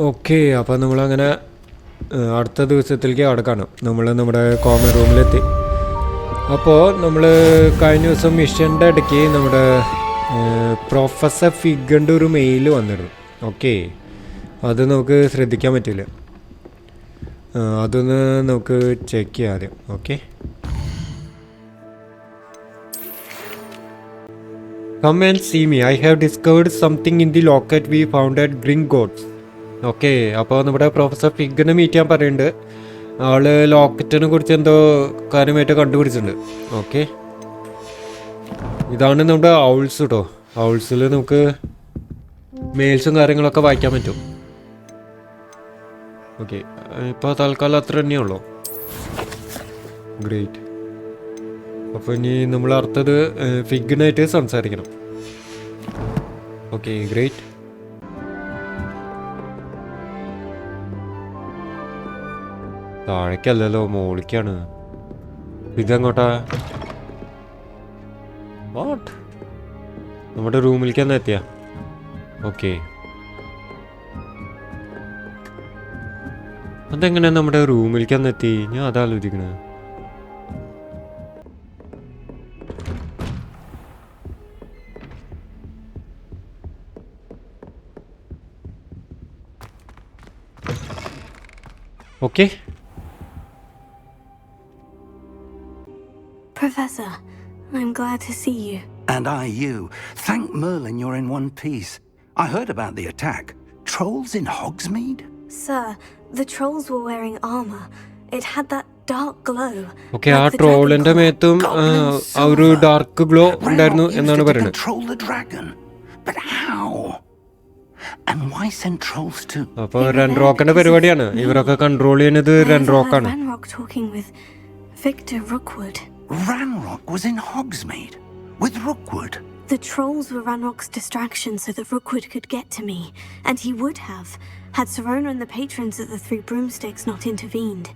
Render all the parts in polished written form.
Okay, അപ്പോൾ നമ്മളങ്ങനെ അടുത്ത ദിവസത്തിലേക്ക് കടക്കാണ്. നമ്മൾ നമ്മുടെ കോമൺ റൂമിലെത്തി. അപ്പോൾ നമ്മൾ കഴിഞ്ഞ ദിവസം മിഷൻ്റെ ഇടയ്ക്ക് നമ്മുടെ പ്രൊഫസർ ഫിഗറിൻ്റെ ഒരു മെയിൽ വന്നിരുന്നു. ഓക്കെ, അത് നമുക്ക് ശ്രദ്ധിക്കാൻ പറ്റില്ല. അതൊന്ന് നമുക്ക് ചെക്ക് ചെയ്യാം ആദ്യം. Okay, come and see me. I have discovered something in the locket we found at Gringotts. Okay, അപ്പോൾ നമ്മുടെ പ്രൊഫസർ ഫിഗറിനെ മീറ്റ് ചെയ്യാൻ പറയുന്നുണ്ട്. ആള് ലോക്കറ്റിനെ കുറിച്ച് എന്തോ കാര്യമായിട്ട് കണ്ടുപിടിച്ചിട്ടുണ്ട്. ഓക്കെ, ഇതാണ് നമ്മുടെ ഔൾസ് കേട്ടോ. ഔൾസിൽ നമുക്ക് മെയിൽസും കാര്യങ്ങളൊക്കെ വായിക്കാൻ പറ്റും. ഓക്കെ, ഇപ്പോൾ തൽക്കാലം അത്ര തന്നെയുള്ളൂ. ഗ്രേറ്റ്. അപ്പോൾ ഇനി നമ്മൾ അടുത്തത് ഫിഗറിനായിട്ട് സംസാരിക്കണം. Okay, great. താഴേക്കല്ലല്ലോ, മോളിക്കാണ്. ഇതെങ്ങോട്ടാ? വാട്ട്? നമ്മുടെ റൂമിലേക്ക് തന്നെ എത്തിയാ? ഓക്കെ, അതെങ്ങനെ നമ്മുടെ റൂമിലേക്ക് തന്നെ എത്തി? ഞാൻ അതാലോചിക്കണേ. Okay. Professor, I'm glad to see you. And I you. Thank Merlin you're in one piece. I heard about the attack. Trolls in Hogsmeade? Sir, the trolls were wearing armor. It had that dark glow. Okay, ആ ട്രോളിന്റെ മേത്തും ആ ഒരു dark glow ഉണ്ടായിരുന്നു എന്നാണ് പറയുന്നത്. Control the dragon. But how? And why send trolls to? അപ്പോൾ റൺറോക്കിന്റെ പരിപാടിയാണ്. ഇവരൊക്കെ control ചെയ്യുന്നത് റൺറോക്കാണ്. Ranrock talking with Victor Rookwood. Ranrock was in Hogsmeade with Rookwood. The trolls were Ranrock's distraction so that Rookwood could get to me, and he would have had Serona and the patrons at the Three Broomsticks not intervened.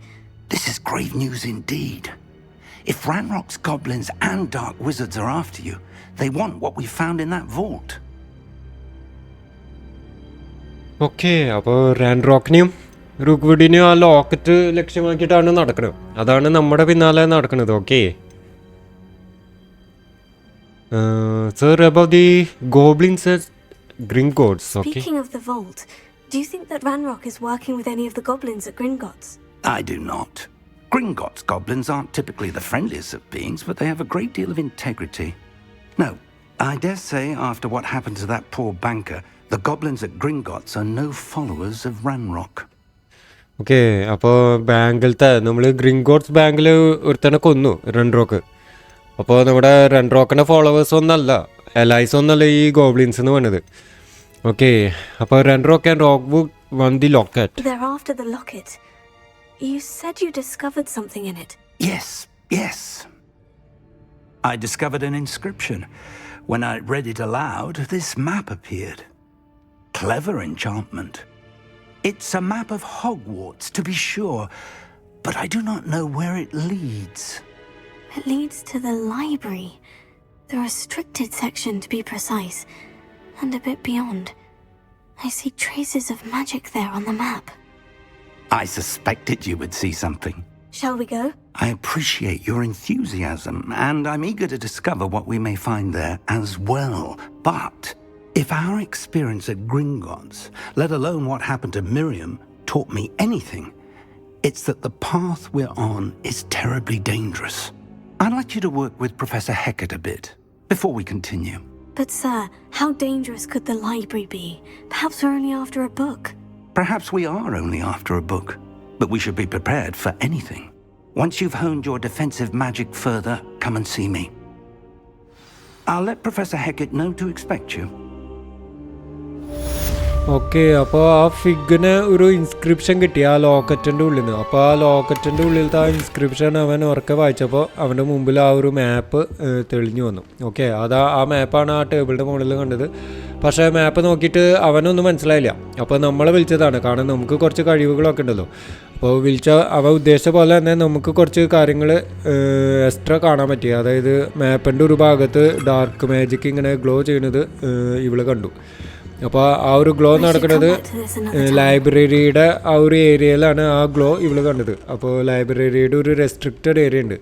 This is grave news indeed. If Ranrock's goblins and dark wizards are after you, they want what we found in that vault. Okay, അപ്പോൾ റാൻറോക്കിനെയും റുക്വുഡിനെയും ആ locket ലക്ഷ്യമാക്കിയിട്ടാണ് നടക്കുന്നത്. അതാണ് നമ്മുടെ പിന്നാലെ നടക്കുന്നത്. Okay sir, about the goblins at Gringotts. Okay. Speaking of the vault, do you think that Ranrock is working with any of the goblins at Gringotts? I do not. Gringotts goblins aren't typically the friendliest of beings, but they have a great deal of integrity. No, I dare say after what happened to that poor banker, the goblins at Gringotts are no followers of Ranrock. Okay, അപ്പോൾ ബാങ്കിലത്തെ നമ്മൾ ഗ്രിങ്കോട്ട്സ് ബാങ്കിൽ ഒരുത്തനെ കൊന്നു റൺറോക്ക്. അപ്പോൾ നമ്മുടെ റൺറോക്കിൻ്റെ followers ഒന്നല്ല, എലൈസ് ഒന്നല്ല ഈ ഗോബ്ലിൻസ് എന്ന് പറഞ്ഞത്. ഓക്കെ, അപ്പോൾ Ranrok and Rookwood want the locket. They're after the locket. You said you discovered something in it. Yes. I discovered an inscription. When I read it aloud, this map appeared. Clever enchantment. It's a map of Hogwarts, to be sure, but I do not know where it leads. It leads to the library. The restricted section, to be precise, and a bit beyond. I see traces of magic there on the map. I suspected you would see something. Shall we go? I appreciate your enthusiasm, and I'm eager to discover what we may find there as well. But if our experience at Gringotts, let alone what happened to Miriam, taught me anything, it's that the path we're on is terribly dangerous. I'd like you to work with Professor Hecat a bit before we continue. But sir, how dangerous could the library be? Perhaps we're only after a book. Perhaps we are only after a book, but we should be prepared for anything. Once you've honed your defensive magic further, come and see me. I'll let Professor Hecat know to expect you. Okay, അപ്പോൾ ആ ഫിഗിന് ഒരു inscription കിട്ടി ആ ലോക്കറ്റിൻ്റെ ഉള്ളിൽ നിന്ന്. അപ്പോൾ ആ ലോക്കറ്റിൻ്റെ ഉള്ളിലത്തെ ആ ഇൻസ്ക്രിപ്ഷൻ അവൻ ഉറക്കെ വായിച്ചപ്പോൾ അവൻ്റെ മുമ്പിൽ ആ ഒരു മാപ്പ് തെളിഞ്ഞു വന്നു. ഓക്കെ, ആ മാപ്പാണ് ആ ടേബിളിൻ്റെ മുകളിൽ കണ്ടത്. പക്ഷേ മാപ്പ് നോക്കിയിട്ട് അവനൊന്നും മനസ്സിലായില്ല. അപ്പോൾ നമ്മളെ വിളിച്ചതാണ്, കാരണം നമുക്ക് കുറച്ച് കഴിവുകളൊക്കെ ഉണ്ടല്ലോ. അപ്പോൾ അവ ഉദ്ദേശിച്ച പോലെ തന്നെ നമുക്ക് കുറച്ച് കാര്യങ്ങൾ എക്സ്ട്രാ കാണാൻ പറ്റി. അതായത് മാപ്പിൻ്റെ ഒരു ഭാഗത്ത് ഡാർക്ക് മാജിക് ഇങ്ങനെ ഗ്ലോ ചെയ്യുന്നത് ഇവള് കണ്ടു. അപ്പോൾ ആ ഒരു ഗ്ലോ നടക്കുന്നത് ലൈബ്രറിയുടെ ആ ഒരു ഏരിയയിലാണ് ആ ഗ്ലോ ഇവള് കണ്ടത്. അപ്പോൾ ലൈബ്രറിയുടെ ഒരു റെസ്ട്രിക്റ്റഡ് ഏരിയ ഉണ്ട്.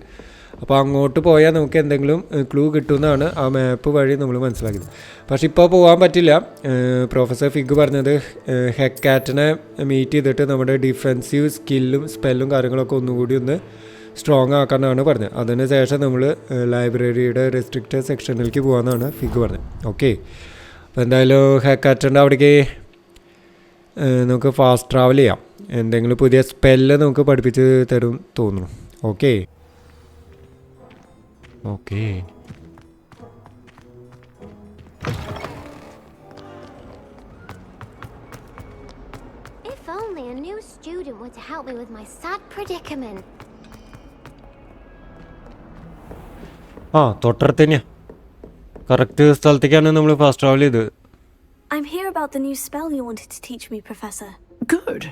അപ്പോൾ അങ്ങോട്ട് പോയാൽ നമുക്ക് എന്തെങ്കിലും ക്ലൂ കിട്ടുമെന്നാണ് ആ മാപ്പ് വഴി നമ്മൾ മനസ്സിലാക്കിയത്. പക്ഷെ ഇപ്പോൾ പോകാൻ പറ്റില്ല. പ്രൊഫസർ ഫിഗ് പറഞ്ഞത് ഹെക്കാറ്റിനെ മീറ്റ് ചെയ്തിട്ട് നമ്മുടെ ഡിഫെൻസീവ് സ്കില്ലും സ്പെല്ലും കാര്യങ്ങളൊക്കെ ഒന്നുകൂടി ഒന്ന് സ്ട്രോങ് ആക്കാനാണ് പറഞ്ഞത്. അതിന് ശേഷം നമ്മൾ ലൈബ്രറിയുടെ റെസ്ട്രിക്റ്റഡ് സെക്ഷനിലേക്ക് പോകാമെന്നാണ് ഫിഗ് പറഞ്ഞത്. ഓക്കെ, അപ്പോൾ എന്തായാലും ഹെക്കാറ്റിൻ്റെ അവിടേക്ക് നമുക്ക് ഫാസ്റ്റ് ട്രാവൽ ചെയ്യാം. എന്തെങ്കിലും പുതിയ സ്പെല്ല് നമുക്ക് പഠിപ്പിച്ച് തരും തോന്നുന്നു. Okay okay If only a new student were to help me with my sad predicament. തൊട്ടടുത്ത് തന്നെയാ. കറക്റ്റ് സ്ഥലത്തേക്കാണ് നമ്മൾ ഫാസ്റ്റ് ട്രാവൽ ചെയ്തത്. I'm here about the new spell you wanted to teach me, Professor. Good.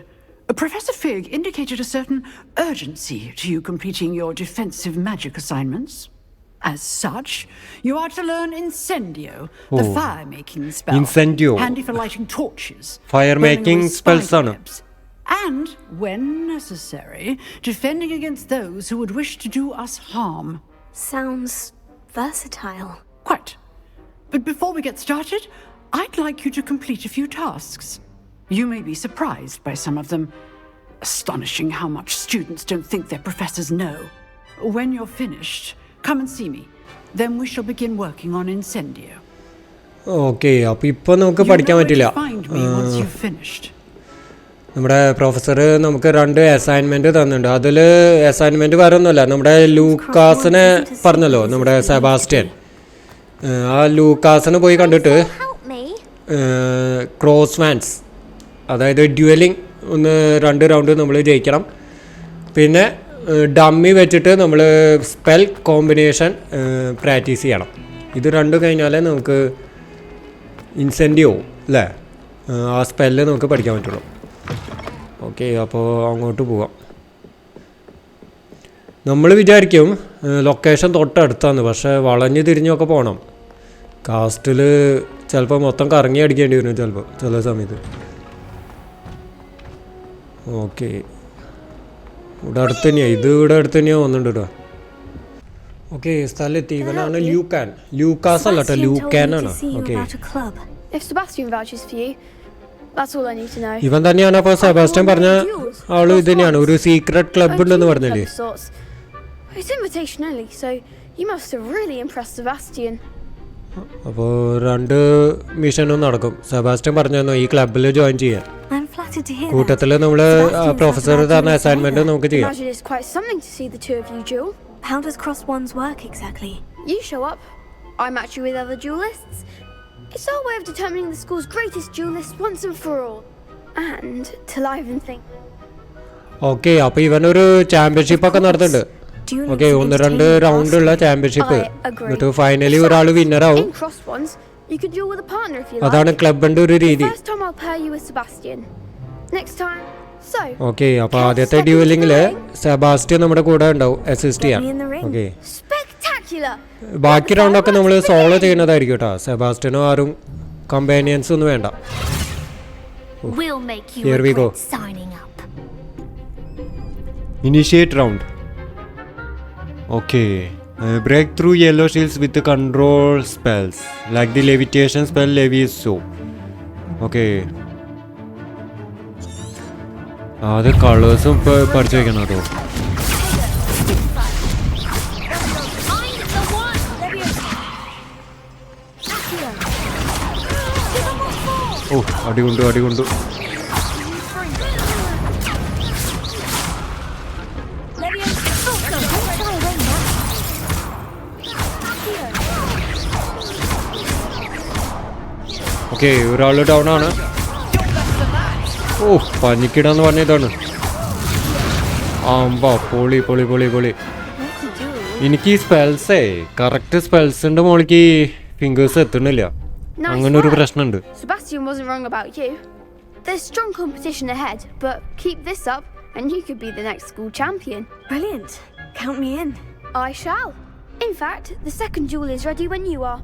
Professor Fig indicated a certain urgency to you completing your defensive magic assignments. As such, you are to learn Incendio, the fire-making spell. Incendio. Handy for lighting torches. Fire-making spells ആണ്. And, when necessary, defending against those who would wish to do us harm. Sounds versatile. Quite. But before we get started, I'd like you to complete a few tasks. You may be surprised by some of them. Astonishing how much students don't think their professors know. When you're finished, come and see me. Then we shall begin working on Incendio. Okay, അപ്പോൾ ഇപ്പോൾ നമുക്ക് പഠിക്കാൻ പറ്റില്ല. നമ്മുടെ professor നമുക്ക് 2 assignment തന്നിട്ടുണ്ട്. അതിൽ assignment വേറെ ഒന്നുമല്ല, നമ്മുടെ ലൂക്കാസിനെ പറഞ്ഞല്ലോ, നമ്മുടെ സെബാസ്റ്റ്യൻ. ആ ലൂക്കാസിനെ പോയി കണ്ടിട്ട് ക്രോസ് വാൻസ്, അതായത് ഡ്യുവലിംഗ് 2 റൗണ്ട് നമ്മൾ ജയിക്കണം. പിന്നെ ഡമ്മി വെച്ചിട്ട് നമ്മൾ സ്പെൽ കോമ്പിനേഷൻ പ്രാക്ടീസ് ചെയ്യണം. ഇത് 2 കഴിഞ്ഞാലേ നമുക്ക് ഇൻസെൻറ്റീവ് അല്ലേ ആ സ്പെല്ല് നമുക്ക് പഠിക്കാൻ പറ്റുള്ളൂ. ഓക്കെ, അപ്പോൾ അങ്ങോട്ട് പോവാം. നമ്മൾ വിചാരിക്കും ലൊക്കേഷൻ തൊട്ടടുത്താണ്, പക്ഷേ വളഞ്ഞ് തിരിഞ്ഞൊക്കെ പോകണം. കാസ്റ്റിൽ ചിലപ്പോൾ മൊത്തം കറങ്ങി അടിക്കേണ്ടി വരും ചില സമയത്ത്. ഓക്കെ, ഇവിടെ അടുത്ത് തന്നെയാണ്, ഇവിടെ അടുത്ത് തന്നെയാണ് വന്നിട്ടുണ്ട് കേട്ടോ. ഓക്കെ, സ്ഥലത്തെത്തി. ഇവനാണ് ലൂക്കാസ് അല്ല കേട്ടോ, ലൂക്കാനാണ്. ഓക്കെ, ഇവൻ തന്നെയാണ്. അപ്പോൾ സെബാസ്റ്റ്യൻ പറഞ്ഞ ആള് ഇത് തന്നെയാണ്, ഒരു സീക്രട്ട് ക്ലബ് ഉണ്ടെന്ന് പറഞ്ഞല്ലേ. അപ്പോൾ 2 മിഷനും നടക്കും. സെബാസ്റ്റ്യൻ പറഞ്ഞു ഈ ക്ലബിൽ ജോയിൻ ചെയ്യാൻ. കൂട്ടത്തിൽ നമ്മൾ പ്രൊഫസർ തന്ന അസൈൻമെന്റ് നമുക്ക് ചെയ്യാം. How does cross ones work exactly? You show up, I match you with other duelists. It's our way of determining the school's greatest duelist once and for all. And to live and think. Okay, അപ്പോൾ ഇവനൊരു championship ഒക്കെ നടത്തുന്നുണ്ട്. Okay, 1-2 റൗണ്ടുള്ള championship. എന്നിട്ട് finally ഒരാൾ വിന്നറാവും. അതാണ് ക്ലബിന്റെ ഒരു രീതി. ഓക്കെ, അപ്പോൾ ആദ്യത്തെ ഡ്യൂലിംഗിൽ സെബാസ്റ്റ്യൻ നമ്മുടെ കൂടെ ഉണ്ടാവും, അസിസ്റ്റ് ചെയ്യാം. ഓക്കെ, ബാക്കി റൗണ്ടൊക്കെ നമ്മൾ സോളോ ചെയ്യുന്നതായിരിക്കും കേട്ടോ. സെബാസ്റ്റ്യനോ ആരും കമ്പാനിയൻസ് ഒന്നും വേണ്ട. Here we go. Initiate round. Okay. Break through yellow shields with the control spells. Like the levitation spell Leviso. Okay. അത് കളേഴ്സും ഇപ്പോൾ പഠിച്ചു വയ്ക്കണം കേട്ടോ. ഓ, അടികൊണ്ടു. ഓക്കെ, ഒരാൾ ഡൗൺ ആണ്. ഓ, പനിക്കിടാന്ന് പറഞ്ഞതാണ്. പൊളി. എനിക്ക് ഈ സ്പെൽസേ കറക്റ്റ് സ്പെൽസിന്റെ മോളിക്ക് ഫിംഗേഴ്സ് എത്തുന്നില്ല. അങ്ങനെ ഒരു പ്രശ്നമുണ്ട്. Sebastian wasn't wrong about you. There's strong competition ahead, but keep this up and you could be the next school champion. Brilliant. Count me in. I shall. In fact, the second duel is ready when you are.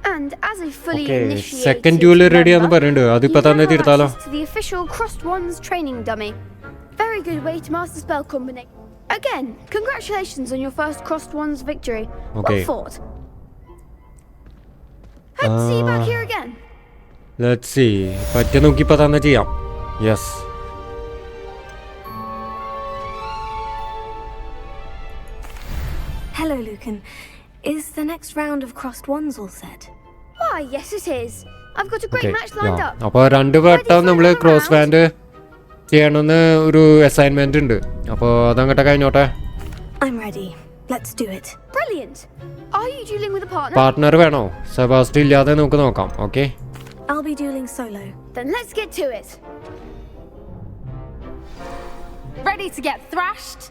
And as a fully Okay, initiated second duel ready member, ആണെന്ന് പറയുന്നുണ്ട്. you അതിപ്പോ now തന്നെ have തീർത്താലോ? access to the official Crossed Wands training dummy. Very good way to master spell combination. Again, congratulations on your first Crossed Wands victory. Okay. Well fought. Hope to see you back here again. Let's see. പറ്റുക നോക്കി ഇപ്പൊ തന്നെ ചെയ്യാം. Yes. Hello, Lucan. Is the next round of Crossed Wands all set? Why, yes it is. I've got a great Okay. match lined up. അപ്പോൾ 2 വട്ടം നമ്മൾ cross band ചെയ്യണമെന്ന് ഒരു അസൈൻമെന്റ് ഉണ്ട്. അപ്പോൾ അതങ്ങോട്ട് കഴിഞ്ഞോട്ടെ. I'm ready. Let's do it. Brilliant. Are you dueling with a partner? Partner വേണോ? Sebastian ഇല്ലാതെ നമുക്ക് നോക്കാം. Okay. I'll be dueling solo. Then let's get to it. Ready to get thrashed?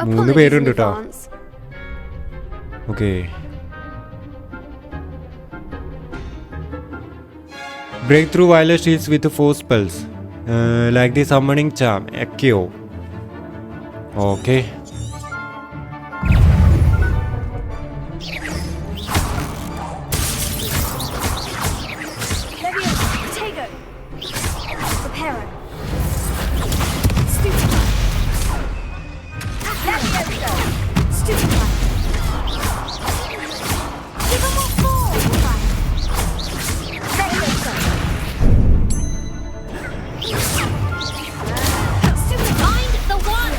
Apologies പേരുണ്ട് in ട്ടോ. advance. Okay. Break through violet shields with 4 spells. Like the summoning charm, Echo. Okay. Potato. Preparo. Stupefy. Give him a fall. Find the one!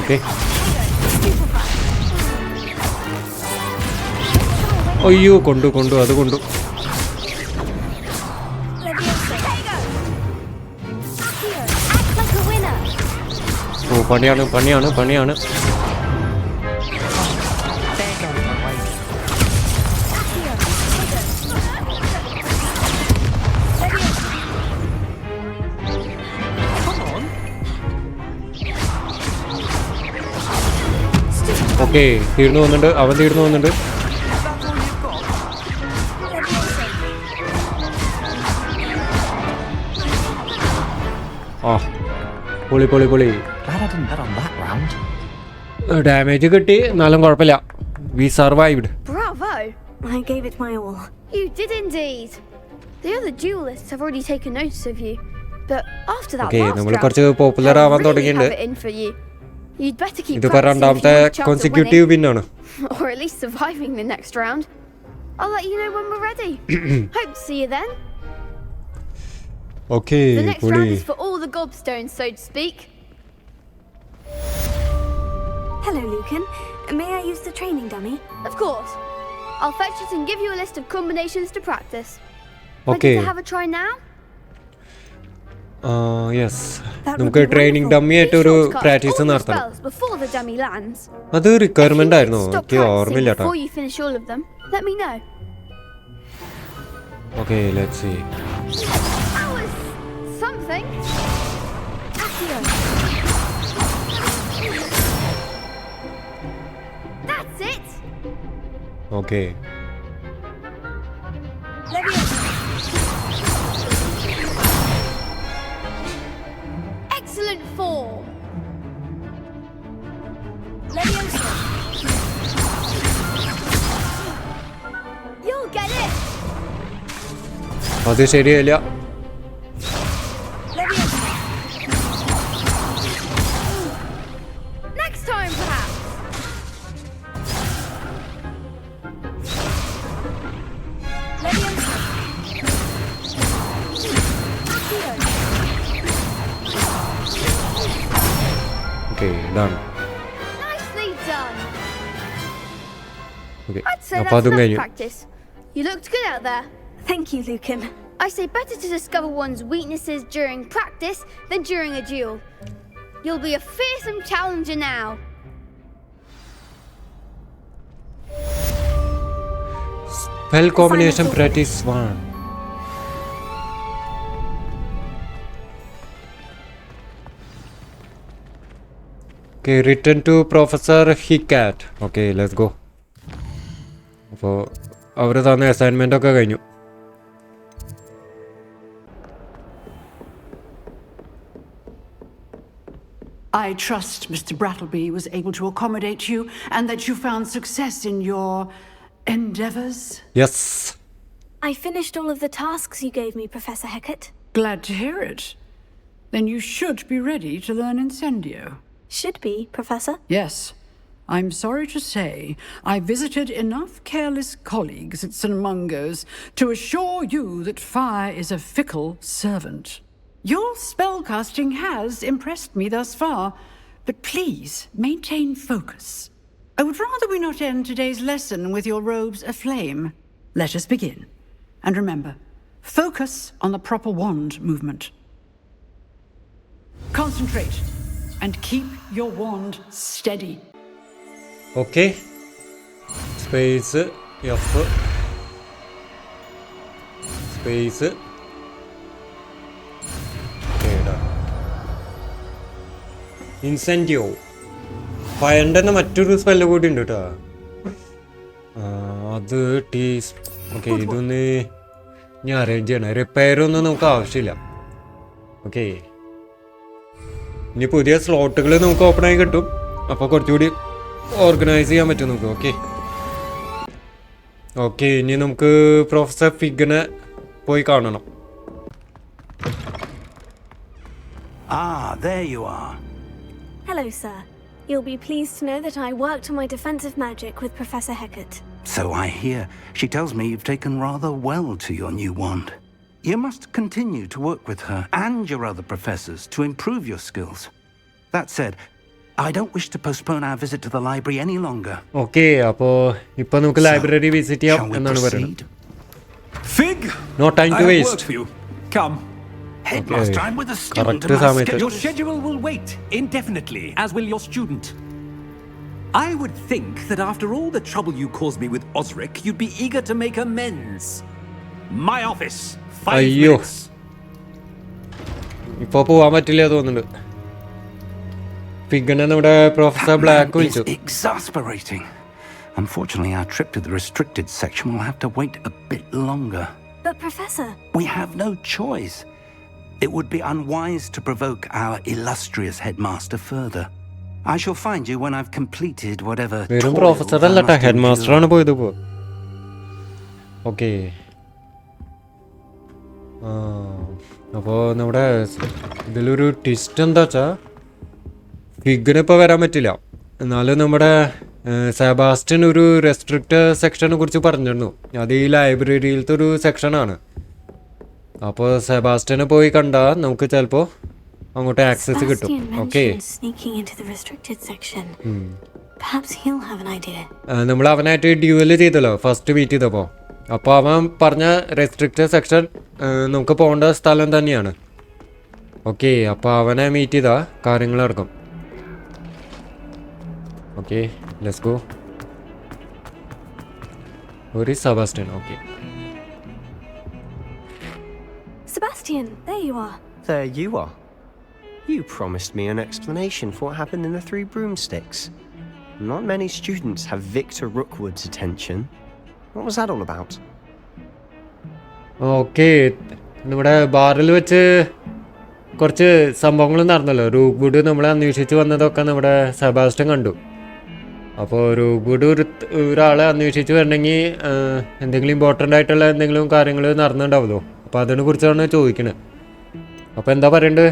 Okay. അയ്യോ കൊണ്ടു അത് കൊണ്ടു. Act like a winner! ഓ പണിയാണ്. Okay തീർന്നു പോകുന്നുണ്ട്. അവൻ തീർന്നു പോകുന്നുണ്ട്. ആ പൊളി Glad I didn't bet on that round. Damage കിട്ടി. എന്നാലും കുഴപ്പമില്ല. We survived. Bravo. I gave it my all. You did indeed. The other duelists have already taken notice of you. But after that Okay, last നമ്മൾ round, കുറച്ച് popular I ആവാൻ really തുടങ്ങിയിട്ടുണ്ട്. have it in for you. You'd better keep ഇതിപ്പോ practicing if രണ്ടാമത്തെ you want a chance of consecutive winning, വിന്നാണ്. or at least surviving the next round. I'll let you know when we're ready. Hope to see you then. Okay The next round is for all the gobstones, so to speak. Hello, Lucan. May I use the training dummy? Of course. I'll fetch it and give you a list of combinations to practice. Okay. Ready to have a try now? Yes That would നമുക്ക് be training wonderful. Dummy ആയിട്ട് Be ഒരു sure to cut practice all your നടത്തണം. spells before the dummy lands. അത് requirement ആയിരുന്നു. Stop എനിക്ക് practicing ഓർമ്മയില്ല കേട്ടോ. before you finish all of them. Let me know. Okay let's see. That was something. Accio. That's it. Okay Excellent form. You'll get it. അത് ശരിയല്ല. Next time, perhaps. Okay done. Nicely done. Okay I'd say അപ്പോൾ that's അതും enough കഴിഞ്ഞു. practice. You looked good out there. Thank you, Lucan. I say better to discover one's weaknesses during practice than during a duel. You'll be a fearsome challenger now. Spell combination practice 1. Okay, return to Professor Hicat. Okay, let's go. അപ്പോൾ അവർ തന്ന assignment ഒക്കെ കഴിഞ്ഞു. I trust Mr. Brattleby was able to accommodate you and that you found success in your endeavors. Yes. I finished all of the tasks you gave me, Professor Hecat. Glad to hear it. Then you should be ready to learn Incendio. Should be, Professor. Yes. I'm sorry to say, I visited enough careless colleagues at St. Mungo's to assure you that fire is a fickle servant. Your spellcasting has impressed me thus far, but please maintain focus. I would rather we not end today's lesson with your robes aflame. Let us begin. And remember, focus on the proper wand movement. Concentrate and keep your wand steady. Okay. Space F. Space. Incentive ഫയറിൻ്റെ മറ്റൊരു spell കൂടി ഉണ്ട് കേട്ടോ. അത് okay ഇതൊന്ന് ഞാൻ arrange ചെയ്യണം. റിപ്പയറൊന്നും നമുക്ക് ആവശ്യമില്ല. ഓക്കെ ഇനി പുതിയ സ്ലോട്ടുകൾ നമുക്ക് ഓപ്പൺ ആയി കിട്ടും. അപ്പോൾ കുറച്ചുകൂടി ഓർഗനൈസ് ചെയ്യാൻ പറ്റും നമുക്ക്. ഓക്കെ ഓക്കെ ഇനി നമുക്ക് പ്രൊഫസർ ഫിഗിനെ പോയി കാണണം. Ah, there you are. Hello, sir. You'll be pleased to know that I worked on my defensive magic with Professor Hecat. So I hear. She tells me you've taken rather well to your new wand. You must continue to work with her and your other professors to improve your skills. That said, I don't wish to postpone our visit to the library any longer. Okay, അപ്പോൾ ഇപ്പോൾ നമുക്ക് library visit ചെയ്യാം Shall we എന്നാണ് proceed? പറയുന്നത്. Fig! No time to I have waste. work for you. Come. Headmaster, I'm with a student Correct and my സമയത്ത്. Your schedule will wait indefinitely, as will your student. I would think that after all the trouble you caused me with Osric, you'd be eager to make amends. My office. 5 അയ്യോ minutes. ഇപ്പോൾ പോവാൻ പറ്റില്ല തോന്നുന്നുണ്ട്. ഫിഗിനെ നമ്മുടെ professor That black man is വിളിച്ചു. exasperating. Unfortunately, our trip to the restricted section will have to wait a bit longer. But, Professor, We have no choice. It would be unwise to provoke our illustrious headmaster further. I shall find you when I've completed whatever വെറും toils professor I അല്ലട്ടാ, must head master ആണ് endure. പോയത് ഇപ്പോൾ. Okay അപ്പോൾ നമ്മുടെ ഇതിലൊരു twist എന്താ വെച്ചാൽ ഫിഗിന് ഇപ്പോൾ വരാൻ പറ്റില്ല. എന്നാലും നമ്മുടെ സെബാസ്റ്റ്യൻ ഒരു റെസ്ട്രിക്റ്റ് സെക്ഷനെ കുറിച്ച് പറഞ്ഞിരുന്നു. അത് ഈ ലൈബ്രറിയിലത്തെ ഒരു സെക്ഷനാണ്. അപ്പോൾ സെബാസ്റ്റ്യനെ പോയി കണ്ടാൽ നമുക്ക് ചിലപ്പോൾ അങ്ങോട്ട് ആക്സസ് കിട്ടും. Sebastian okay mentioned sneaking into the restricted section. Perhaps he'll have an idea. നമ്മൾ അവനായിട്ട് ഡ്യൂവല് ചെയ്തല്ലോ ഫസ്റ്റ് മീറ്റ് ചെയ്തപ്പോൾ. അപ്പോൾ അവൻ പറഞ്ഞ റെസ്ട്രിക്റ്റഡ് സെക്ഷൻ നമുക്ക് പോകേണ്ട സ്ഥലം തന്നെയാണ്. ഓക്കെ അപ്പോൾ അവനെ മീറ്റ് ചെയ്താൽ കാര്യങ്ങൾ നടക്കും. Okay let's go. ഒരു Sebastian. Okay Sebastian, there you are. There you are. You promised me an explanation for what happened in the Three Broomsticks. Not many students have Victor Rookwood's attention. What was that all about? Okay നമ്മുടെ ബാറിൽ വെച്ച് കുറച്ച് സംഭവങ്ങൾ നടന്നല്ലോ. റൂക്ക്വുഡ് നമ്മളെ അന്വേഷിച്ച് വന്നതൊക്കെ നമ്മുടെ Sebastian കണ്ടു. അപ്പോൾ റൂക്ക്വുഡ് ഒരാളെ അന്വേഷിച്ച് വരണമെങ്കിൽ എന്തെങ്കിലും ഇമ്പോർട്ടൻ്റ് ആയിട്ടുള്ള എന്തെങ്കിലും കാര്യങ്ങൾ നടന്നിട്ടുണ്ടാവുമല്ലോ. അപ്പോൾ അതിനെ കുറിച്ചാണ് ചോദിക്കുന്നത്. അപ്പോൾ എന്താ പറയണ്ടത്?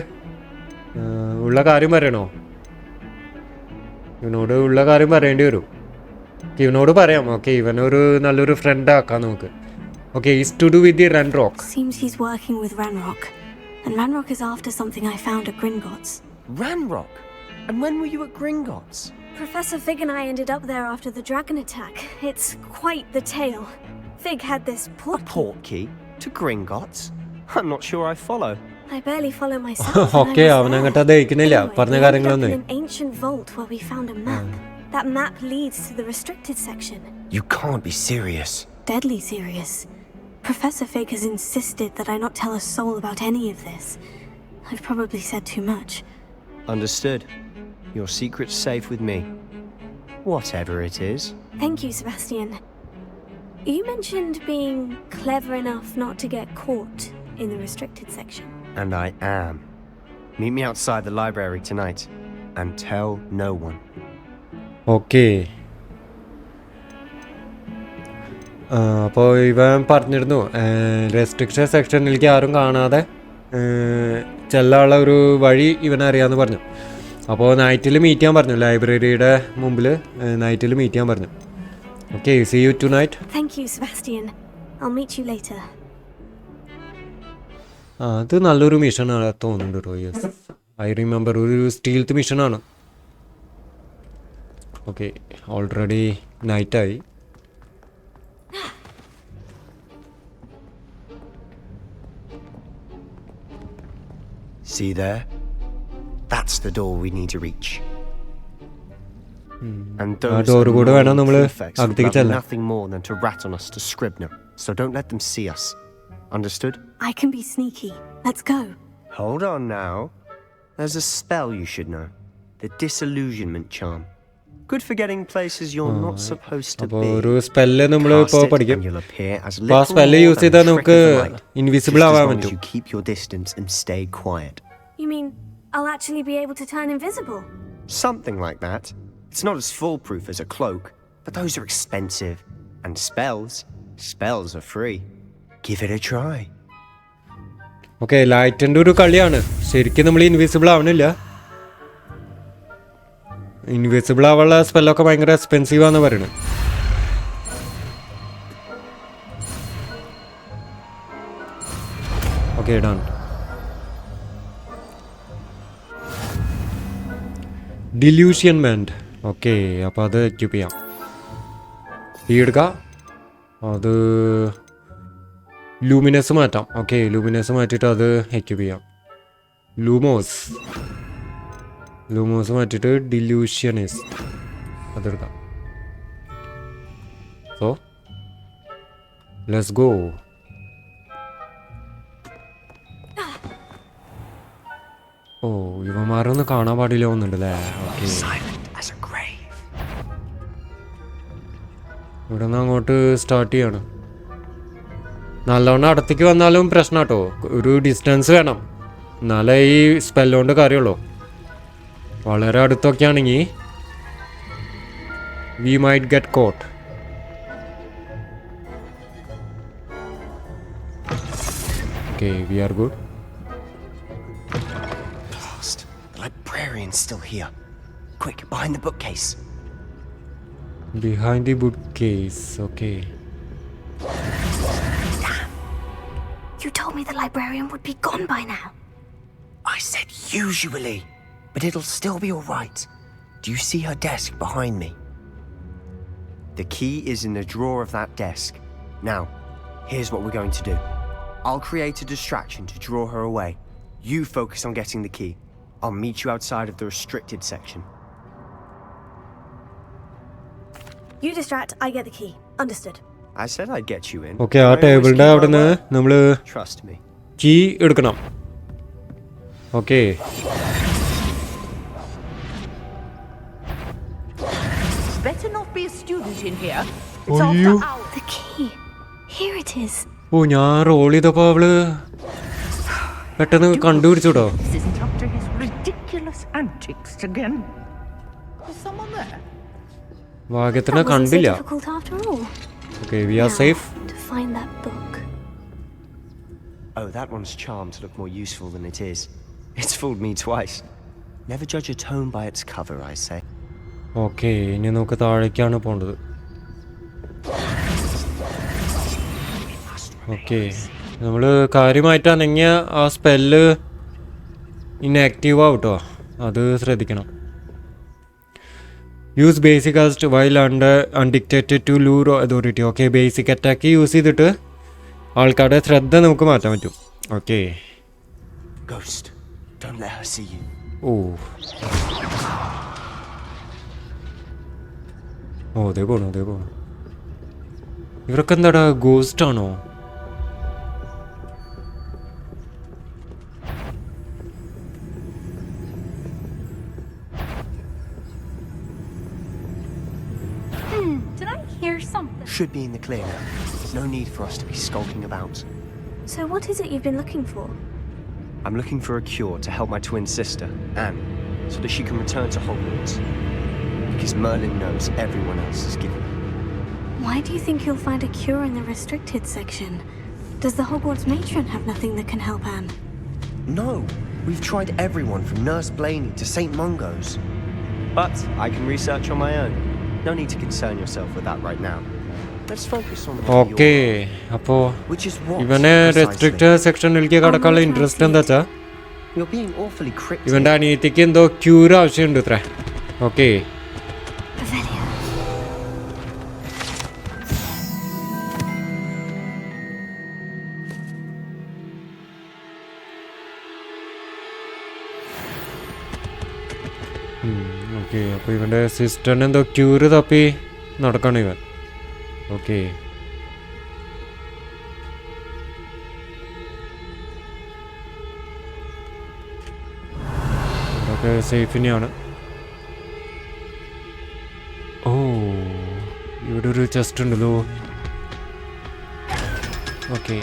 ഉള്ള കാര്യം പറയണോ? ഇവനോട് ഉള്ള കാര്യം പറയേണ്ടി വരും. ഇവനോട് പറയാം. ഓക്കെ ഇവനൊരു നല്ലൊരു ഫ്രണ്ട് ആക്കാം നമുക്ക്. Okay is to do with the Ranrock. Seems he's working with Ranrock. And Ranrock is after something I found at Gringotts. Ranrock? And when were you at Gringotts? Professor Fig and I ended up there after the dragon attack. It's quite the tale. Fig had this A portkey. portkey? To Gringotts? I'm not sure I follow. I barely follow myself. Okay അവനങ്ങോട്ട് അത് ദഹിക്കുന്നില്ല പറഞ്ഞ കാര്യങ്ങളൊന്നും. An ancient vault where we found a map. That map leads to the restricted section. You can't be serious. Deadly serious. Professor Fig has insisted that I not tell a soul about any of this. I've probably said too much. Understood. Your secret's safe with me. Whatever it is. Thank you, Sebastian. You mentioned being clever enough not to get caught in the restricted section. And I am. Meet me outside the library tonight. and tell no one. Okay, അപ്പോൾ ഇവൻ പറഞ്ഞിരുന്നു restriction സെക്ഷനിലേക്ക് ആരും കാണാതെ ചെല്ലാനുള്ള ഒരു വഴി ഇവനറിയാമെന്ന് പറഞ്ഞു. അപ്പോൾ നൈറ്റിൽ മീറ്റ് ചെയ്യാൻ പറഞ്ഞു, ലൈബ്രറിയുടെ മുമ്പിൽ നൈറ്റിൽ മീറ്റ് ചെയ്യാൻ പറഞ്ഞു. Okay, see you tonight. Thank you, Sebastian. I'll meet you later. അത് നല്ലൊരു മിഷനാണ് തോന്നുന്നുണ്ട് കേട്ടോ. യെസ്, ഐ റിമെമ്പർ, ഒരു സ്റ്റീൽത്ത് മിഷനാണ്. ഓക്കെ, ഓൾറെഡി നൈറ്റായി. See there? That's the door we need to reach. And those door കൂടെ വേണം നമ്മൾ prefects would അകത്തേക്ക് love ചെല്ലാൻ. nothing more than to rat on us to Scribner. So don't let them see us. Understood? I can be sneaky. Let's go. Hold on now. There's a spell you should know. The disillusionment charm. Good for getting places you're not supposed to അപ്പോൾ be. ഒരു spell നമ്മൾ Cast ഇപ്പോൾ it പഠിക്കും. and you'll appear as അപ്പോൾ ആ little spell more use than ചെയ്താൽ a നമുക്ക് trick of the light. Invisible Just as ആവാൻ long as പറ്റും. you keep your distance and stay quiet. You mean I'll actually be able to turn invisible? Something like that. It's not as foolproof as a cloak, but those are expensive. And spells are free. Give it a try. Okay, ലൈറ്റിൻ്റെ ഒരു കളിയാണ്. ശരിക്കും നമ്മൾ invisible ആവണില്ല. Invisible ആവാനുള്ള സ്പെല്ലൊക്കെ ഭയങ്കര expensive ആണെന്ന് പറയുന്നത്. Okay, done. ഡിലൂഷ്യൻമെൻറ്റ്. ഓക്കെ, അപ്പോൾ അത് എക്യൂപ്പ് ചെയ്യാം. ഈ എടുക്കാം. അത് ലൂമിനസ് മാറ്റാം. ഓക്കെ, ലൂമിനസ് മാറ്റിയിട്ട് അത് എക്യൂപ്പ് ചെയ്യാം. ലൂമോസ് മാറ്റിയിട്ട് ഡിലൂഷ്യനിസ്റ്റ് അതെടുക്കാം. So let's go. ഓ, ഇവന്മാരൊന്നും കാണാൻ പാടില്ല ഒന്നുണ്ടല്ലേ. ഓക്കെ, ഇവിടെ നിന്ന് അങ്ങോട്ട് സ്റ്റാർട്ട് ചെയ്യാണ്. നല്ലവണ്ണം അടുത്തേക്ക് വന്നാലും പ്രശ്നം കേട്ടോ. ഒരു ഡിസ്റ്റൻസ് വേണം, എന്നാലേ ഈ സ്പെല്ലുകൊണ്ട് കാര്യമുള്ളൂ. വളരെ അടുത്തൊക്കെ ആണെങ്കിൽ we might get caught. Okay, we are good. The librarian's still here. Quick, behind the bookcase. Behind the bookcase. Okay. You told me the librarian would be gone by now. I said usually, but it'll still be all right. Do you see her desk behind me? The key is in the drawer of that desk. Now, here's what we're going to do. I'll create a distraction to draw her away. You focus on getting the key. I'll meet you outside of the restricted section. You distract, I get the key. Understood. I said I'd get you in. Okay, ആ ടേബിളിൻ്റെ അവിടെ നിന്ന് നമ്മൾ Trust me. Key എടുക്കണം. Okay, Better not be a student in here. It's after hours. The key. Here it is. ഓ, ഞാൻ role ചെയ്തപ്പോൾ അവള് പെട്ടെന്ന് കണ്ടുപിടിച്ചോട്ടോ. This isn't up to his ridiculous antics again. Is someone there? ഭാഗ്യത്തിന് That wasn't so കണ്ടില്ല. difficult after all. Okay, we are Now, safe. to find that book. Oh, that one's charmed to look more useful than it is. It's fooled me twice. Never judge a tome by its cover, I say. Okay, ഇനി നമുക്ക് താഴേക്കാണ് പോകേണ്ടത്. Okay, നമ്മൾ കാര്യമായിട്ട് അനങ്ങിയ ആ spell inactive ആവും കേട്ടോ, അത് ശ്രദ്ധിക്കണം. Use basic cast while undetected to lure authority. Okay, basic attack use ചെയ്തിട്ട് ആൾക്കാരുടെ ശ്രദ്ധ നമുക്ക് മാറ്റാൻ പറ്റും. Okay, Ghost, don't let her see you. ഓ, അതേ പോണു. ഇവരൊക്കെ എന്താടാ, ഗോസ്റ്റ് ആണോ? Did I hear something? Should be in the clear now. No need for us to be skulking about. So what is it you've been looking for? I'm looking for a cure to help my twin sister, Anne. so that she can return to Hogwarts. Because Merlin knows everyone else is given up. Why do you think you'll find a cure in the restricted section? Does the Hogwarts matron have nothing that can help Anne? No, we've tried everyone from Nurse Blaney to St. Mungo's. But I can research on my own. No need to concern yourself with that right now. Let's focus on what Okay, അപ്പോൾ which is what ഇവനെ restricted സെക്ഷനിലേക്ക് കടക്കാനുള്ള interest എന്താ വെച്ചാൽ You're being awfully cryptic. ഇവൻ്റെ അനിയത്തിക്ക് എന്തോ cure ആവശ്യമുണ്ട് ഇത്ര. Okay, Revelio. ഓക്കെ. അപ്പോൾ ഇവൻ്റെ സിസ്റ്ററിന് എന്തോ ക്യൂർ തപ്പി നടക്കണം ഇവൻ. ഓക്കെ, ഇതൊക്കെ സേഫിനെയാണ്. ഓ, ഇവിടെ ഒരു ചെസ്റ്റ് ഉണ്ടല്ലോ. Okay,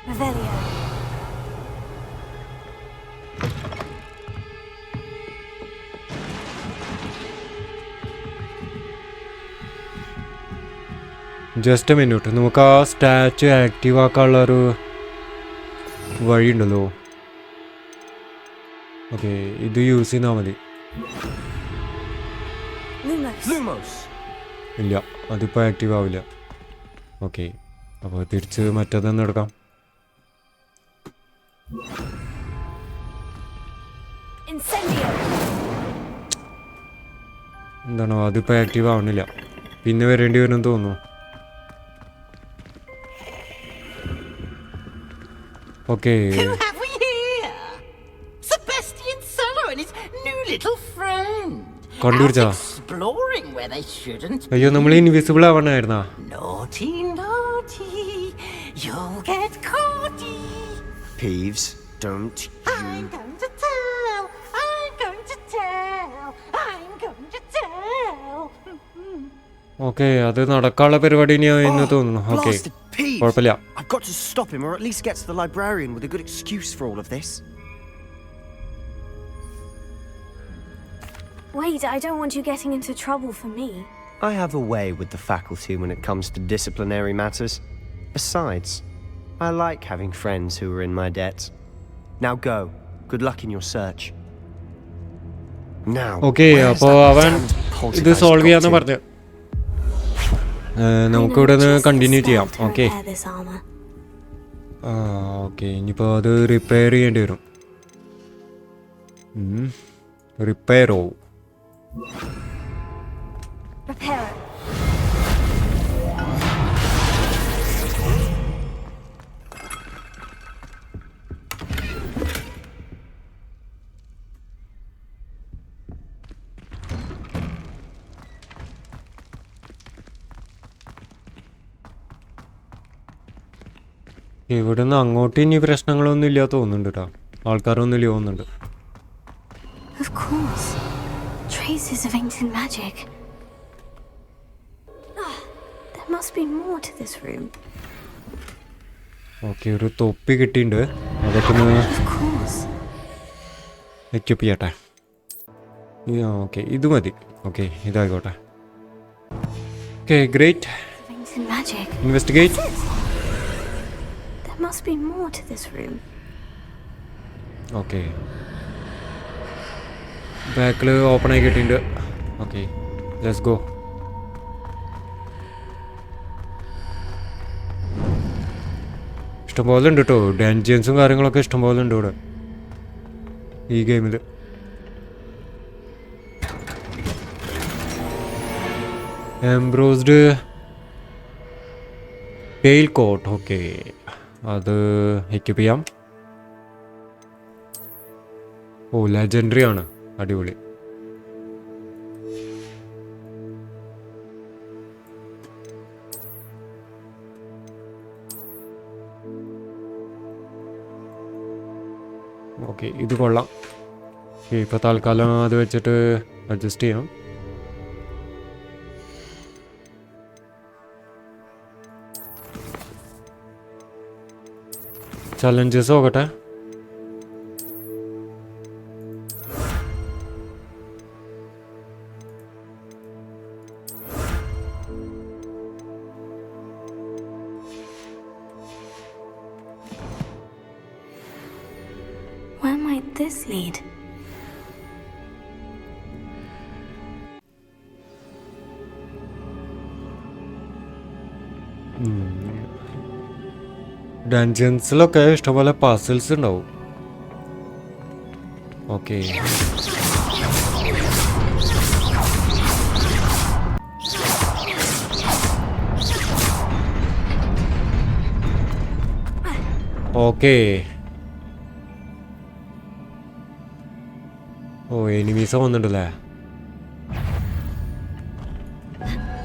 Revelio. Just A minute. നമുക്ക് ആ സ്റ്റാച്ചു ആക്റ്റീവ് ആക്കാനുള്ളൊരു വഴിയുണ്ടല്ലോ. ഓക്കെ, ഇത് യൂസ് ചെയ്താൽ മതി. Lumos. Lumos! ഇല്ല, അതിപ്പോൾ ആക്റ്റീവ് ആവില്ല. ഓക്കെ, അപ്പോൾ തിരിച്ച് മറ്റേതൊന്നും എടുക്കാം. Incendio. എന്താണോ അതിപ്പോൾ ആക്റ്റീവ് ആവണില്ല. പിന്നെ വരേണ്ടി വരും തോന്നുന്നു. Okay, Who have we here? Sebastian Sallow and his new little friend. കണ്ടുപിടിച്ചാ? Out exploring where they shouldn't. അയ്യോ, നമ്മൾ invisible ആവണായിരുന്നാ? Naughty, naughty. You'll get caughty. Peeves, don't I'm you... going to tell. I'm going to tell. I'm going to tell. Okay, അത് നടക്കാനുള്ള പരിപാടി ഇനിയാന്ന് തോന്നുന്നു. Okay, Blasted Peeves! കുഴപ്പമില്ല. I've got to stop him, or at least get to the librarian with a good excuse for all of this. Wait, I don't want you getting into trouble for me. I have a way with the faculty when it comes to disciplinary matters. Besides, I like having friends who are in my debt. Now go. Good luck in your search. Now, okay, where's അപ്പോൾ that അവൻ damned ഇത് poltergeist solve got ചെയ്യാന്ന് to? പറഞ്ഞു. നമുക്കിവിടെ നിന്ന് continue ചെയ്യാം. Okay, This armor. Okay, ഇനിയിപ്പോൾ അത് റിപ്പയർ ചെയ്യേണ്ടി വരും. റിപ്പയറോ? Repair it. ഇവിടെ നിന്ന് അങ്ങോട്ട് ഇനി പ്രശ്നങ്ങളൊന്നും ഇല്ല തോന്നുന്നുണ്ട് കേട്ടോ. ആൾക്കാരൊന്നും ഇല്ല തോന്നുന്നുണ്ട്. Of course. Traces of ancient magic. There must be more to this room. Okay, ഒരു തൊപ്പി കിട്ടിയിട്ടുണ്ട്. അതൊക്കെ ഒന്ന് Of course. എക്യുപ്പ് ചെയ്യട്ടെ. ഓക്കെ, ഇത് മതി. ഓക്കെ, ഇതായിക്കോട്ടെ. Okay, great. Of ancient magic. Investigate. There must be more to this room. Okay, ബാക്കിൽ ഓപ്പൺ ആയി കിട്ടിയിട്ടുണ്ട്. Okay, let's go. ഇഷ്ടംപോലെ ഉണ്ട് കേട്ടോ. ഡാൻജിയൻസും കാര്യങ്ങളൊക്കെ ഇഷ്ടംപോലെ ഉണ്ട് ഇവിടെ ഈ ഗെയിമിൽ. എംബ്രോസ്ഡ് പെയിൽ കോട്ട്. ഓക്കെ, അത് എക്യുപ്പ് ചെയ്യാം. ഓ, ലെജൻഡറി ആണ്. അടിപൊളി. ഓക്കെ, ഇത് കൊള്ളാം. ഓക്കെ, ഇപ്പോൾ തൽക്കാലം അത് വെച്ചിട്ട് അഡ്ജസ്റ്റ് ചെയ്യാം. ചലഞ്ചസ് നോക്കട്ടെ. Where might this lead? ഡഞ്ചൻസിലൊക്കെ ഇഷ്ടംപോലെ പസിൽസ് ഉണ്ടാവും. Okay, okay. ഓ, എനിമീസ് വന്നിട്ടുണ്ടല്ലേ.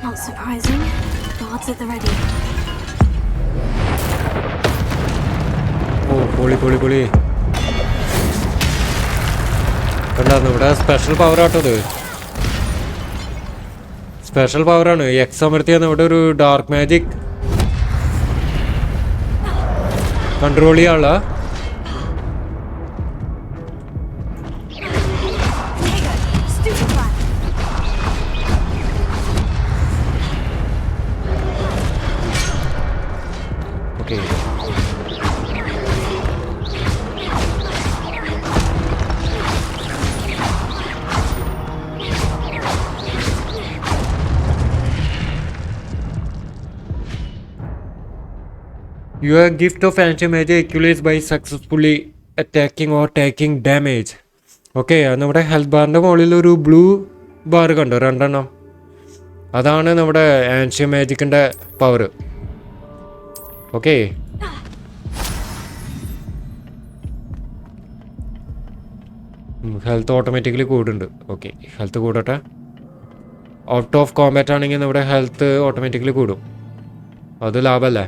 Not surprising. Guards at the ready. ഓ, പൊളി പൊളി പൊളി. കണ്ടായിരുന്നു, ഇവിടെ സ്പെഷ്യൽ പവർ ആട്ടത്. സ്പെഷ്യൽ പവറാണ്. എക്സ് അമർത്തിയാണ് ഇവിടെ ഒരു ഡാർക്ക് മാജിക് കൺട്രോൾ ചെയ്യാനുള്ള. Okay, your gift of anti-magic accumulates by successfully attacking or taking damage. Okay, നമ്മുടെ ഹെൽത്ത് ബാറിൻ്റെ മുകളിൽ ഒരു ബ്ലൂ ബാർ കണ്ടോ, 2 എണ്ണം. അതാണ് നമ്മുടെ ആൻഷ്യ മാജിക്കിൻ്റെ പവർ. ഓക്കെ, ഹെൽത്ത് ഓട്ടോമാറ്റിക്കലി കൂടുന്നുണ്ട്. ഓക്കെ, ഹെൽത്ത് കൂടട്ടെ. ഔട്ട് ഓഫ് കോമ്പാറ്റ് ആണെങ്കിൽ നമ്മുടെ ഹെൽത്ത് ഓട്ടോമാറ്റിക്കലി കൂടും. അത് ലാഭമല്ലേ?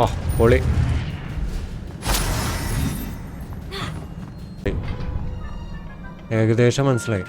ഓ, പൊളി. ഏകദേശം മനസ്സിലായി.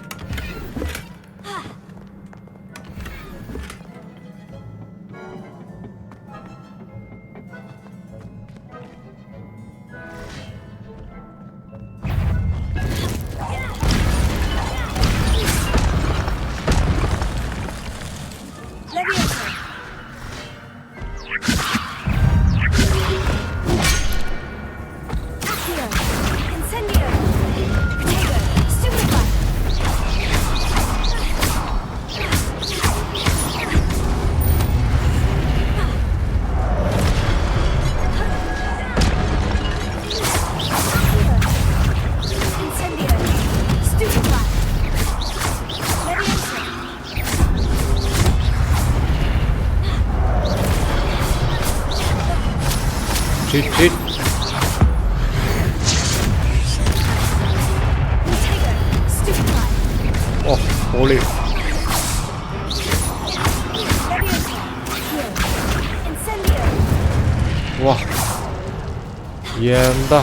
Shit. Oh, holy. വാ, എന്താ.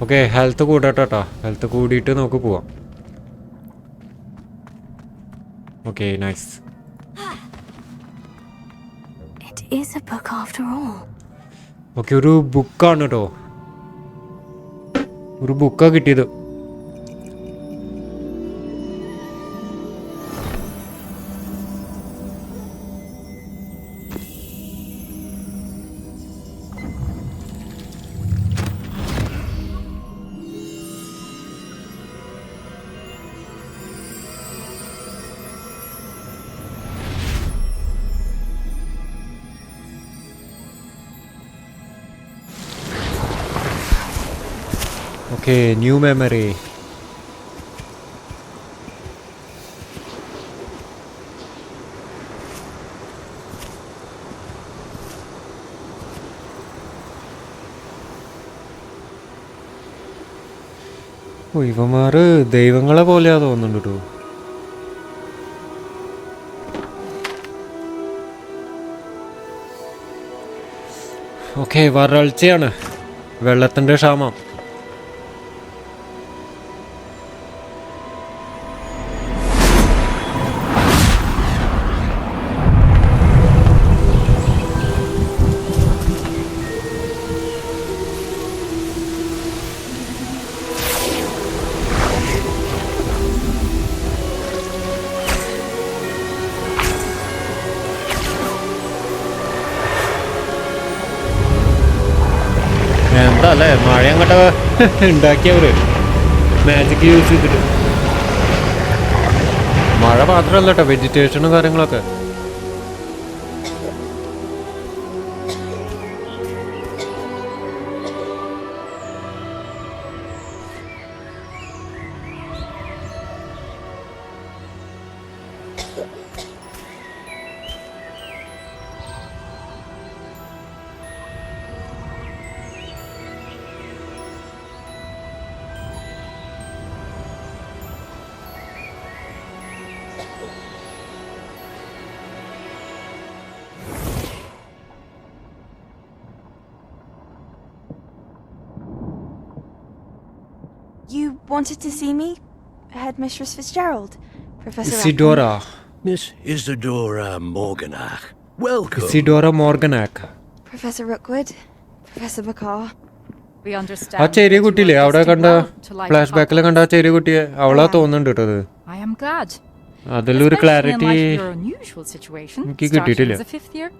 Okay, health കൂടട്ടോ. ഹെൽത്ത് കൂടിയിട്ട് നമുക്ക് പോവാം. Okay, nice. It is a book after all. Okay, ഒരു ബുക്കാണ് കേട്ടോ. ഒരു ബുക്കാണ് കിട്ടിയത്. Okay, new memory. ഇവന്മാർ ദൈവങ്ങളെ പോലെയാ തോന്നുന്നുണ്ട് കേട്ടോ. ഓക്കെ, വരൾച്ചയാണ്, വെള്ളത്തിൻ്റെ ക്ഷാമം. എന്താ അല്ലേ മഴ അങ്ങോട്ട് ഉണ്ടാക്കിയവർ മാജിക് യൂസ് ചെയ്തിട്ട്. മഴ മാത്രമല്ല കേട്ടോ, വെജിറ്റേഷനും കാര്യങ്ങളൊക്കെ. You wanted to see me? Headmistress Fitzgerald? Professor Isidora. Miss Isidora Morganach. Welcome. Isidora Morganach. Professor Rookwood? Professor Bakar? We ആ understand. ചെറിയ that കുട്ടിയില്ലേ, you are അവിടെ കണ്ട destined to light ഫ്ലാഷ് ബാക്കിൽ Hogwarts. കണ്ട ആ ചെറിയ കുട്ടിയെ അവളാ തോന്നുന്നുണ്ട് കേട്ടോ. അത് I am glad. അതിലൊരു Especially in clarity light of your unusual situation, എനിക്ക് starting കിട്ടിയിട്ടില്ല. as a fifth year.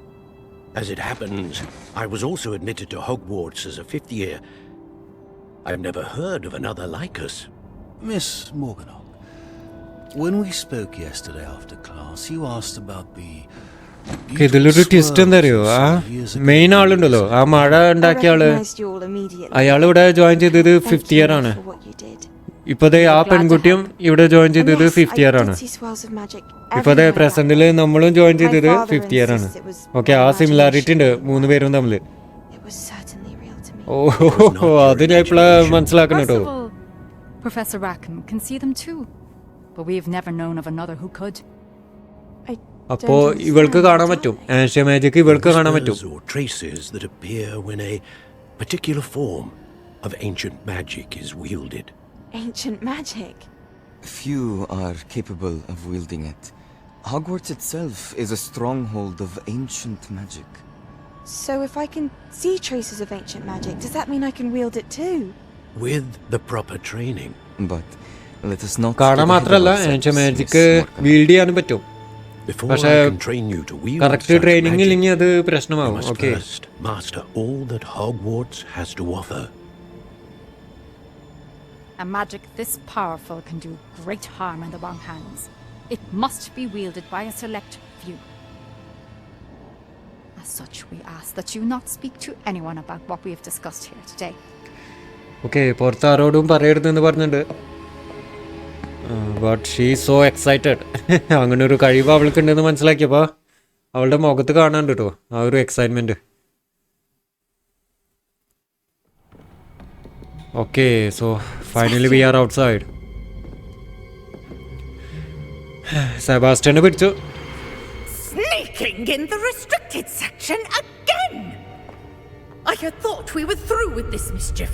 As it happens, I was also admitted to Hogwarts as a fifth year. I've never heard of another like us. Miss Morganach, when we spoke yesterday after class, you asked about the ഇതിലൊരു twist എന്താ അറിയോ, ആ main ആളുണ്ടല്ലോ, ആ മഴ ഉണ്ടാക്കിയ ആള്, അയാളിവിടെ join ചെയ്തത് fifth year ആണ്. ഇപ്പതേ ആ പെൺകുട്ടിയും ഇവിടെ ജോയിൻ ചെയ്തത് ഫിഫ്ത് ഇയർ ആണ്. ഇപ്പതേ പ്രസന്റില് നമ്മളും ജോയിൻ ചെയ്തത് ഫിഫ്ത് ഇയർ ആണ്. ഓക്കെ, ആ സിമിലാരിറ്റി ഉണ്ട് മൂന്ന് പേരും തമ്മില്. ഓ, അത് ഞാൻ ഇപ്പോഴാ മനസ്സിലാക്കണം കേട്ടോ. First of all, Professor Rackham can see them too, but we've never known of another who could. അപ്പോ ഇവൾക്ക് കാണാൻ പറ്റും, ആൻഷ്യ മാജിക് ഇവൾക്ക് കാണാൻ പറ്റും. Whispers or traces that appear when a particular form of ancient magic is wielded. Ancient magic? Few are capable of wielding it. Hogwarts itself is a stronghold of ancient magic. So if I can see traces of ancient magic, does that mean I can wield it too? With the proper training. But let us not കാണാൻ മാത്രല്ല ആൻഷ്യ magic wheeled ചെയ്യാനും പറ്റും. Before I can train you to wield correct such training magic, ഇല്ലെങ്കിൽ അത് you പ്രശ്നമാവും. must okay, first master all that Hogwarts has to offer. A magic this powerful can do great harm in the wrong hands. It must be wielded by a select few. As such, we ask that you not speak to anyone about what we have discussed here today. Okay, പുറത്ത് ആരോടും പറയരുതെന്ന് പറഞ്ഞിട്ടുണ്ട്. But she so excited. അങ്ങനെ ഒരു കഴിവ് അവൾക്കുണ്ടെന്ന് മനസ്സിലാക്കിയപ്പോൾ അവളുടെ മുഖത്ത് കാണാണ്ട് കേട്ടോ ആ ഒരു excitement. Okay, so finally we are outside. സെബാസ്റ്റ്യനെ പിടിച്ചു. Sneaking in the restricted section again! I had thought we were through with this mischief.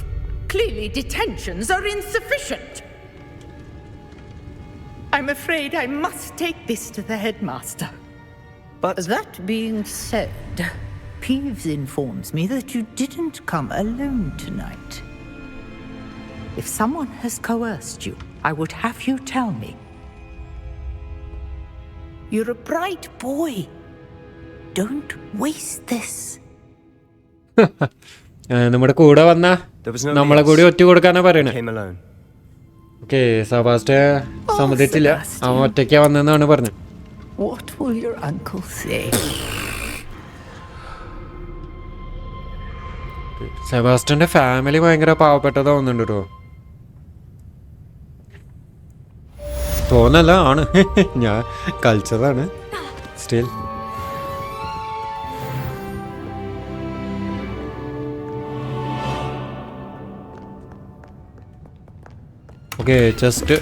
Clearly detentions are insufficient. I'm afraid I must take this to the headmaster. But that being said, Peeves informs me that you didn't come alone tonight. If someone has coerced you, I would have you tell me. You're a bright boy. Don't waste this. നമ്മുടെ കൂടെ വന്ന നമ്മളെ കൂടി ഒറ്റ കൊടുക്കാനാ പറയണേ. Okay, Sebastian സമ്മതിച്ചില്ല, അവൻ ഒറ്റയ്ക്കാ വന്നെന്നാണ് പറഞ്ഞത്. What will your uncle say? സെബാസ്റ്റ്യന്റെ ഫാമിലി ഭയങ്കര പാവപ്പെട്ടതാ തോന്നുന്നുണ്ട് കേട്ടോ. തോന്നല്ല, ആണ്. ഞാൻ കളിച്ചതാണ് സ്റ്റിൽ. ഓക്കെ ജസ്റ്റ്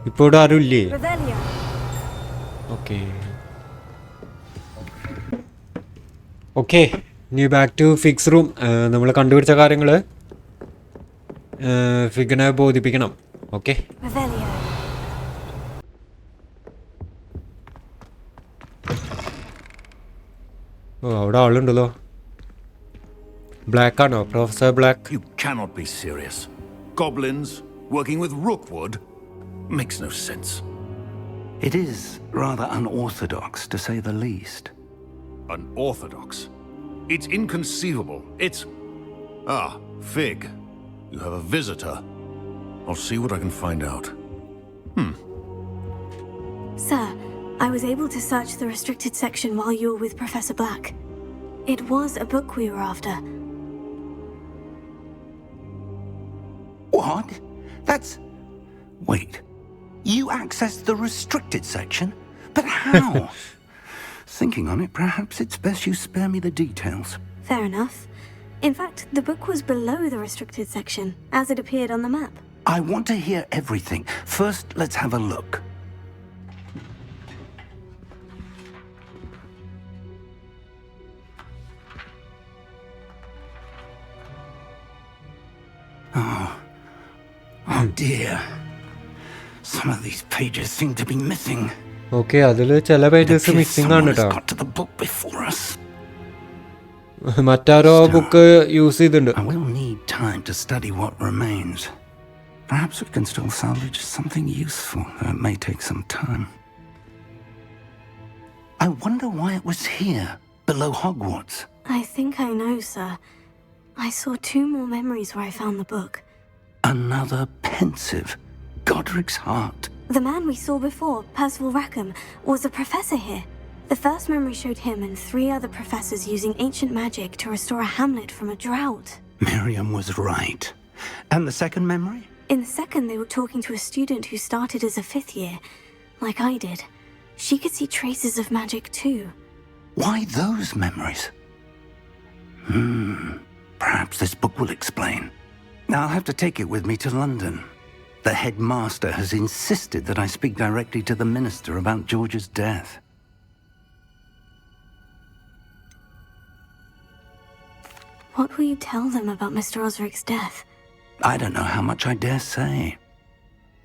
ഇപ്പോൾ ഇവിടെ ആരും ഇല്ലേ? ഓക്കെ ഓക്കെ ഇനി ബാക്ക് ടു ഫിക്സ് റൂം. നമ്മൾ കണ്ടുപിടിച്ച കാര്യങ്ങൾ ഫിഗിനെ ബോധിപ്പിക്കണം. ഓക്കെ ഓ അവിടെ ആളുണ്ടല്ലോ. ബ്ലാക്ക് ആണോ professor black? You cannot be serious. Goblins working with rookwood makes no sense. It is rather unorthodox, to say the least. Unorthodox? It's inconceivable. It's... Ah, Fig. You have a visitor. I'll see what I can find out. Sir, I was able to search the restricted section while you were with Professor Black. It was a book we were after. What? That's... Wait. You accessed the restricted section? But how? Thinking on it, perhaps it's best you spare me the details. Fair enough. In fact, the book was below the restricted section, as it appeared on the map. I want to hear everything. First, let's have a look. Oh dear. Some of these pages seem to be missing. Okay അതിൽ ചില pages missing ആണ് കേട്ടോ. Got to the book before us. മറ്റാരോ book use ചെയ്തിട്ടുണ്ട്. I will need time to study what remains. Perhaps we can still salvage something useful. It may take some time. I wonder why it was here, below Hogwarts. I think I know, sir. I saw 2 more memories where I found the book. Another pensive. Godric's heart. The man we saw before, Percival Rackham, was a professor here. The first memory showed him and 3 other professors using ancient magic to restore a hamlet from a drought. Miriam was right. And the second memory? In the second, they were talking to a student who started as a 5th year, like I did. She could see traces of magic too. Why those memories? Perhaps this book will explain. Now I'll have to take it with me to London. The headmaster has insisted that I speak directly to the minister about George's death. What will you tell them about Mr. Osric's death? I don't know how much I dare say.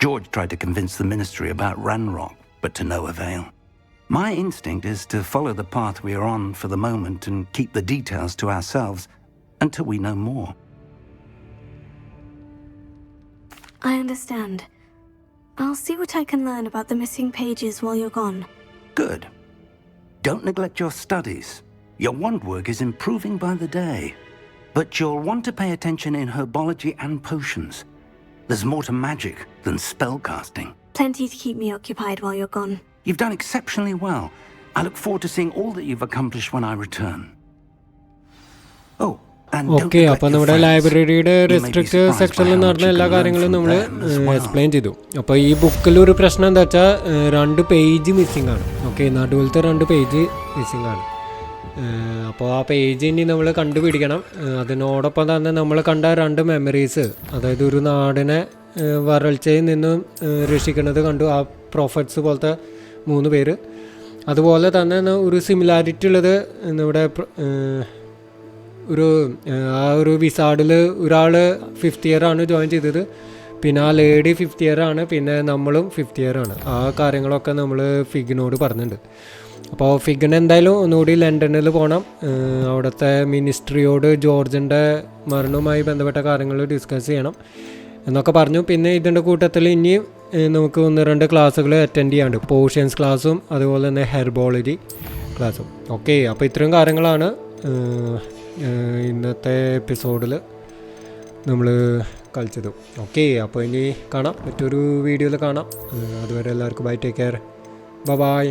George tried to convince the ministry about Ranrock, but to no avail. My instinct is to follow the path we are on for the moment and keep the details to ourselves until we know more. I understand. I'll see what I can learn about the missing pages while you're gone. Good. Don't neglect your studies. Your wand work is improving by the day. But you'll want to pay attention in herbology and potions. There's more to magic than spellcasting. Plenty to keep me occupied while you're gone. You've done exceptionally well. I look forward to seeing all that you've accomplished when I return. Oh, and okay അപ്പോൾ നമ്മുടെ ലൈബ്രറിയുടെ restrict സെക്ഷനിൽ നടന്ന എല്ലാ കാര്യങ്ങളും നമ്മൾ explain ചെയ്തു. അപ്പോൾ ഈ ബുക്കിലൊരു പ്രശ്നം എന്താ വെച്ചാൽ 2 പേജ് മിസ്സിംഗ് ആണ്. ഓക്കെ നടുവിലത്തെ 2 പേജ് മിസ്സിംഗ് ആണ്. അപ്പോൾ ആ പേജ് ഇനി നമ്മൾ കണ്ടുപിടിക്കണം. അതിനോടൊപ്പം തന്നെ നമ്മൾ കണ്ട 2 മെമ്മറീസ്, അതായത് ഒരു നാടിനെ വരൾച്ചയിൽ നിന്നും രക്ഷിക്കുന്നത് കണ്ടു, ആ പ്രോഫറ്റ്സ് പോലത്തെ 3 പേര്. അതുപോലെ തന്നെ ഒരു സിമിലാരിറ്റി ഉള്ളത് നമ്മുടെ ഒരു വിസാർഡിൽ ഒരാൾ 5th ഇയർ ആണ് ജോയിൻ ചെയ്തത്, പിന്നെ ആ ലേഡി 5th ഇയർ ആണ്, പിന്നെ നമ്മളും 5th ഇയർ ആണ്. ആ കാര്യങ്ങളൊക്കെ നമ്മൾ ഫിഗിനോട് പറഞ്ഞിട്ടുണ്ട്. അപ്പോൾ ഫിഗിന് എന്തായാലും ഒന്നുകൂടി ലണ്ടനിൽ പോകണം. അവിടുത്തെ മിനിസ്ട്രിയോട് ജോർജിൻ്റെ മരണവുമായി ബന്ധപ്പെട്ട കാര്യങ്ങൾ ഡിസ്കസ് ചെയ്യണം എന്നൊക്കെ പറഞ്ഞു. പിന്നെ ഇതിൻ്റെ കൂട്ടത്തിൽ ഇനിയും നമുക്ക് 1-2 ക്ലാസ്സുകൾ അറ്റൻഡ് ചെയ്യാണ്ട്, പോർഷൻസ് ക്ലാസ്സും അതുപോലെ തന്നെ ഹെർബോളജി ക്ലാസ്സും. ഓക്കെ അപ്പോൾ ഇത്രയും കാര്യങ്ങളാണ് ഇന്നത്തെ എപ്പിസോഡിൽ നമ്മൾ കളിച്ചത്. ഓക്കെ അപ്പോൾ ഇനി കാണാം, മറ്റൊരു വീഡിയോയിൽ കാണാം. അതുവരെ എല്ലാവർക്കും ബൈ, ടേക്ക് കെയർ, ബൈ.